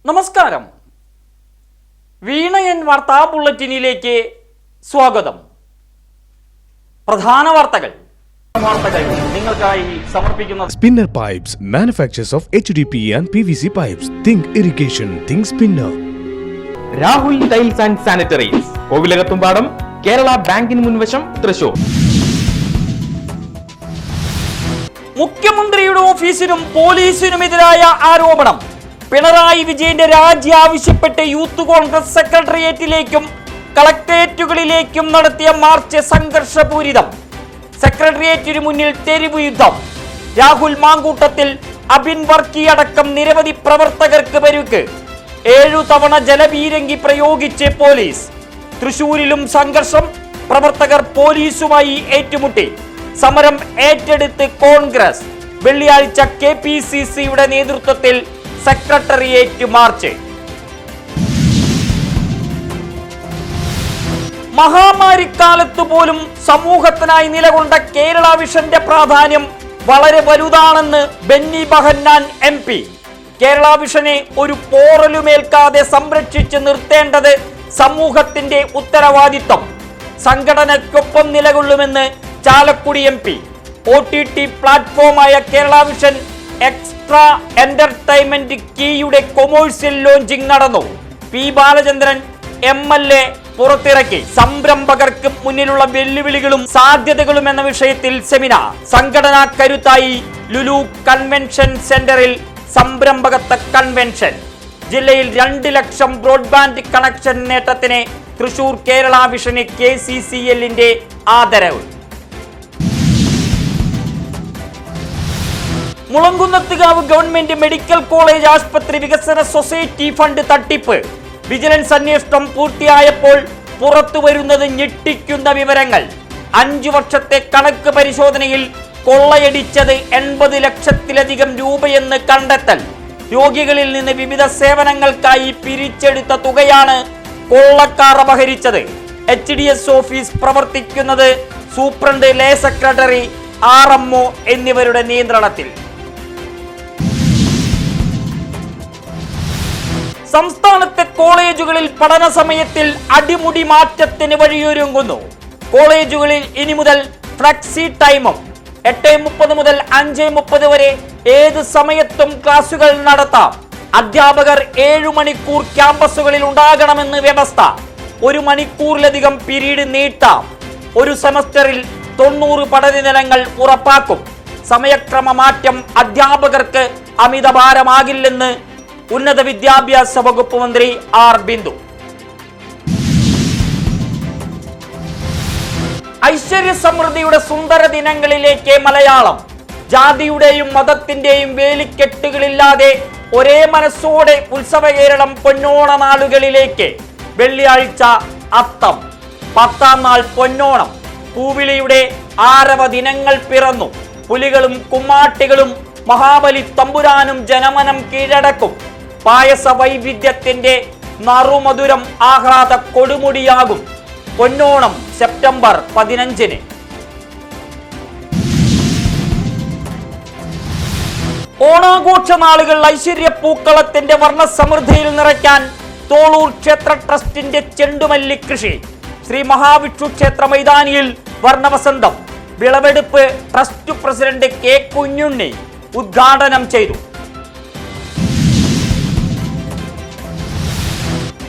നമസ്കാരം. വീണയൻ വാർത്താ ബുള്ളറ്റിനിലേക്ക് സ്വാഗതം. പ്രധാന വാർത്തകൾ നിങ്ങൾക്കായി സമർപ്പിക്കുന്നത് Spinner Pipes, manufacturers of HDPE and PVC pipes. Think irrigation, think Spinner. Rahul tiles and sanitaries, Kovilakathumpadam, Kerala ബാങ്കിന് മുൻവശം, തൃശൂർ. മുഖ്യമന്ത്രിയുടെ ഓഫീസിനും പോലീസിനുമെതിരായ ആരോപണം. പിണറായി വിജയന്റെ രാജി ആവശ്യപ്പെട്ട് യൂത്ത് കോൺഗ്രസ് സെക്രട്ടേറിയറ്റിലേക്കും കളക്ടറേറ്റുകളിലേക്കും നടത്തിയ മാർച്ച് സംഘർഷപൂരിതം. സെക്രട്ടേറിയറ്റിനു മുന്നിൽ തെരുവ് യുദ്ധം. രാഹുൽ മാങ്കൂട്ടത്തിൽ, അബിൻ വർക്കി അടക്കം നിരവധി പ്രവർത്തകർക്ക് പരുക്ക്. 7 തവണ ജലപീരങ്കി പ്രയോഗിച്ച് പോലീസ്. തൃശൂരിലും സംഘർഷം. പ്രവർത്തകർ പോലീസുമായി ഏറ്റുമുട്ടി. സമരം ഏറ്റെടുത്ത് കോൺഗ്രസ്. വെള്ളിയാഴ്ച KPCCയുടെ നേതൃത്വത്തിൽ സെക്രട്ടേറിയറ്റ് മാർച്ച്. മഹാമാരിക്കാലത്ത് പോലും സമൂഹത്തിനായി നിലകൊണ്ട കേരള വിഷന്റെ പ്രാധാന്യം വളരെ വലുതാണെന്ന് ബെന്നി ബഹന്നാൻ MP. കേരള വിഷനെ ഒരു പോറലുമേൽക്കാതെ സംരക്ഷിച്ച് നിർത്തേണ്ടത് സമൂഹത്തിന്റെ ഉത്തരവാദിത്വം. സംഘടനയ്ക്കൊപ്പം നിലകൊള്ളുമെന്ന് ചാലക്കുടി MP. OTT പ്ലാറ്റ്ഫോമായ കേരള വിഷൻ എക്സ്ട്രാ എന്റർടൈൻമെന്റ് കീയുടെ കൊമേഴ്സ്യൽ ലോഞ്ചിങ് നടന്നു. P. ബാലചന്ദ്രൻ MLA പുറത്തിറക്കി. സംരംഭകർക്ക് മുന്നിലുള്ള വെല്ലുവിളികളും സാധ്യതകളും എന്ന വിഷയത്തിൽ സെമിനാർ. സംഘടനാ കരുത്തായി ലുലു കൺവെൻഷൻ സെന്ററിൽ സംരംഭകത്വ കൺവെൻഷൻ. ജില്ലയിൽ 2 ലക്ഷം ബ്രോഡ്ബാൻഡ് കണക്ഷൻ നേട്ടത്തിന് തൃശൂർ കേരള വിഷന് KCCLന്റെ ആദരവ്. മുളങ്കുന്നത്തുകാവ് ഗവൺമെന്റ് മെഡിക്കൽ കോളേജ് ആശുപത്രി വികസന സൊസൈറ്റി ഫണ്ട് തട്ടിപ്പ്. വിജിലൻസ് അന്വേഷണം പൂർത്തിയായപ്പോൾ പുറത്തുവരുന്നത് ഞെട്ടിക്കുന്ന വിവരങ്ങൾ. 5 വർഷത്തെ കണക്ക് പരിശോധനയിൽ കൊള്ളയടിച്ചത് 80 ലക്ഷത്തിലധികം രൂപയെന്ന് കണ്ടെത്തൽ. രോഗികളിൽ നിന്ന് വിവിധ സേവനങ്ങൾക്കായി പിരിച്ചെടുത്ത തുകയാണ് കൊള്ളക്കാർ അപഹരിച്ചത്. HDS ഓഫീസ് പ്രവർത്തിക്കുന്നത് സൂപ്രണ്ട്, ലേ സെക്രട്ടറി, RMO എന്നിവരുടെ നിയന്ത്രണത്തിൽ. സംസ്ഥാനത്തെ കോളേജുകളിൽ പഠന സമയത്തിൽ അടിമുടി മാറ്റത്തിന് വഴിയൊരുങ്ങുന്നു. കോളേജുകളിൽ ഇനി മുതൽ ഫ്ലെക്സി ടൈമും. 8:30 മുതൽ 5:30 വരെ ഏത് സമയത്തും ക്ലാസുകൾ നടത്താം. അധ്യാപകർ 7 മണിക്കൂർ ക്യാമ്പസുകളിൽ ഉണ്ടാകണമെന്ന് വ്യവസ്ഥ. 1 മണിക്കൂറിലധികം പീരീഡ് നീട്ടാം. ഒരു സെമസ്റ്ററിൽ 90 പഠനദിനങ്ങൾ ഉറപ്പാക്കും. സമയക്രമ മാറ്റം അധ്യാപകർക്ക് അമിതഭാരമാകില്ലെന്ന് ഉന്നത വിദ്യാഭ്യാസ വകുപ്പ് മന്ത്രി R. ബിന്ദു. ഐശ്വര്യ സമൃദ്ധിയുടെ സുന്ദര ദിനങ്ങളിലേക്ക് മലയാളം. ജാതിയുടെയും മതത്തിന്റെയും വേലിക്കെട്ടുകളില്ലാതെ ഒരേ മനസ്സോടെ ഉത്സവ കേരളം പൊന്നോണ നാളുകളിലേക്ക്. വെള്ളിയാഴ്ച അത്തം, 10ാം നാൾ പൊന്നോണം. പൂവിളിയുടെ ആരവ ദിനങ്ങൾ പിറന്നു. പുലികളും കുമ്മാട്ടികളും മഹാബലി തമ്പുരാനും ജനമനം കീഴടക്കും. പായസ വൈവിധ്യത്തിന്റെ നറുമധുരം ആഹ്ലാദ കൊടുമുടിയാകും. പൊന്നോണം സെപ്റ്റംബർ 15. ഓണാഘോഷ നാളുകൾ ഐശ്വര്യപ്പൂക്കളത്തിന്റെ വർണ്ണസമൃദ്ധിയിൽ നിറയ്ക്കാൻ തോളൂർ ക്ഷേത്ര ട്രസ്റ്റിന്റെ ചെണ്ടുമല്ലി കൃഷി. ശ്രീ മഹാവിഷ്ണു ക്ഷേത്ര മൈതാനിയിൽ വർണ്ണവസന്തം. വിളവെടുപ്പ് ട്രസ്റ്റ് പ്രസിഡന്റ് K. കുഞ്ഞുണ്ണി ഉദ്ഘാടനം ചെയ്തു.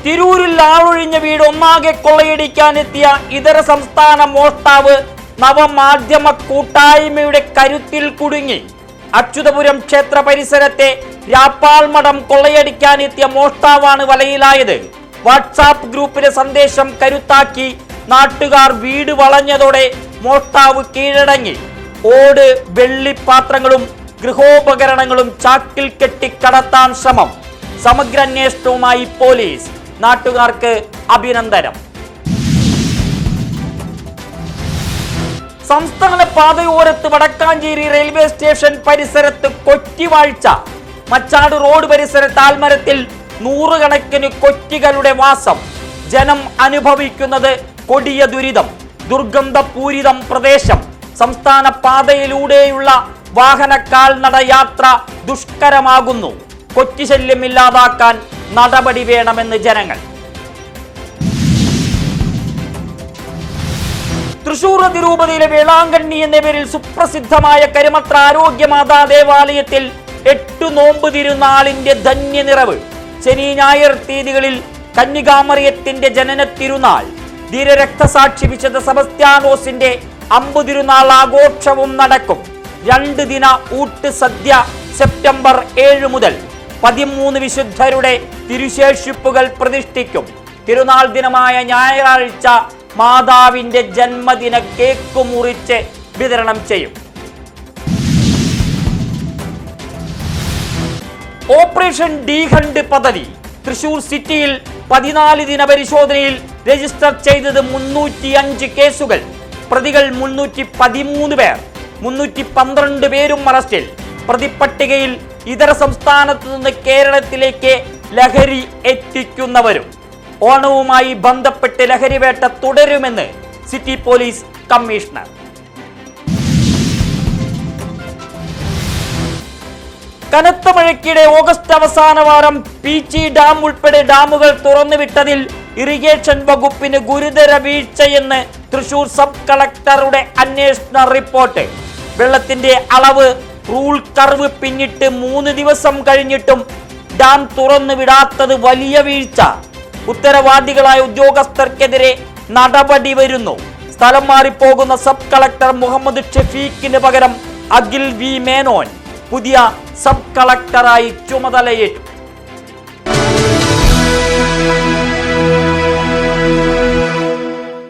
തിരൂരിൽ ആളൊഴിഞ്ഞ വീട് ഒന്നാകെ കൊള്ളയടിക്കാനെത്തിയ ഇതര സംസ്ഥാന മോഷ്ടാവ് നവമാധ്യമ കൂട്ടായ്മയുടെ കരുത്തിൽ കുടുങ്ങി. അച്യുതപുരം ക്ഷേത്ര പരിസരത്തെ രാപ്പാൾ മഠം കൊള്ളയടിക്കാനെത്തിയ മോഷ്ടാവാണ് വലയിലായത്. വാട്സാപ്പ് ഗ്രൂപ്പിലെ സന്ദേശം കരുത്താക്കി നാട്ടുകാർ വീട് വളഞ്ഞതോടെ മോഷ്ടാവ് കീഴടങ്ങി. ഓട്, വെള്ളിപ്പാത്രങ്ങളും ഗൃഹോപകരണങ്ങളും ചാക്കിൽ കെട്ടി കടത്താൻ ശ്രമം. സമഗ്ര അന്വേഷണവുമായി പോലീസ്. നാട്ടുകാർക്ക് അഭിനന്ദനം. സംസ്ഥാന പാതയോരത്ത് വടക്കാഞ്ചേരി റെയിൽവേ സ്റ്റേഷൻ പരിസരത്ത് കൊറ്റിവാഴ്ച. മച്ചാട് റോഡ് പരിസരത്ത് ആൽമരത്തിൽ 100 കണക്കിന് കൊറ്റികളുടെ വാസം. ജനം അനുഭവിക്കുന്നത് കൊടിയ ദുരിതം. ദുർഗന്ധപൂരിതം പ്രദേശം. സംസ്ഥാന പാതയിലൂടെയുള്ള വാഹന കാൽനട യാത്ര ദുഷ്കരമാകുന്നു. കൊറ്റിശല്യം ഇല്ലാതാക്കാൻ നടപടി വേണമെന്ന് ജനങ്ങൾ. തൃശൂർ അതിരൂപതയിലെ വേളാങ്കണ്ണി എന്ന പേരിൽ സുപ്രസിദ്ധമായ കരിമത്ര ആരോഗ്യമാതാ ദേവാലയത്തിൽ 8 നോമ്പ് തിരുനാളിന്റെ ധന്യനിറവ്. ശനി ഞായർ തീയതികളിൽ കന്യകാമറിയത്തിന്റെ ജനന തിരുനാൾ, ധീരരക്തസാക്ഷി വിശുദ്ധ സെബസ്ത്യാനോസിന്റെ അമ്പ് തിരുനാൾ ആഘോഷവും നടക്കും. 2 ദിന ഊട്ട് സദ്യ സെപ്റ്റംബർ 7 മുതൽ 13 വിശുദ്ധരുടെ തിരുശേഷിപ്പുകൾ പ്രതിഷ്ഠിക്കും. തിരുനാൾ ദിനമായ ഞായറാഴ്ച മാതാവിന്റെ ജന്മദിന കേക്ക് മുറിച്ച് വിതരണം ചെയ്യും. ഓപ്പറേഷൻ ഡി ഹണ്ട് പദ്ധതി. തൃശൂർ സിറ്റിയിൽ 14 ദിന പരിശോധനയിൽ രജിസ്റ്റർ ചെയ്തത് 305 കേസുകൾ. പ്രതികൾ 313 പേർ. 312 പേരും അറസ്റ്റിൽ. പ്രതിപ്പട്ടികയിൽ ഇതര സംസ്ഥാനത്തു നിന്ന് കേരളത്തിലേക്ക് ലഹരി എത്തിക്കുന്നവരും. ഓണവുമായി ബന്ധപ്പെട്ട് ലഹരിവേട്ട തുടരുമെന്ന് സിറ്റി പോലീസ് കമ്മീഷണർ. കനത്ത മഴയ്ക്കിടെ ഓഗസ്റ്റ് അവസാന വാരം പീച്ചി ഡാം ഉൾപ്പെടെ ഡാമുകൾ തുറന്നുവിട്ടതിൽ ഇറിഗേഷൻ വകുപ്പിന് ഗുരുതര വീഴ്ചയെന്ന് തൃശൂർ സബ് കളക്ടറുടെ അന്വേഷണ റിപ്പോർട്ട്. വെള്ളത്തിന്റെ അളവ് റൂൾ കർവ് പിന്നിട്ട് 3 ദിവസം കഴിഞ്ഞിട്ടും ഡാം തുറന്നു വിടാത്തത് വലിയ വീഴ്ച. ഉത്തരവാദികളായ ഉദ്യോഗസ്ഥർക്കെതിരെ നടപടി വരുന്നു. സ്ഥലം മാറിപ്പോകുന്ന സബ് കളക്ടർ മുഹമ്മദ് ഷഫീഖിന് പകരം അഖിൽ വി മേനോൻ പുതിയ സബ് കളക്ടറായി ചുമതലയേറ്റു.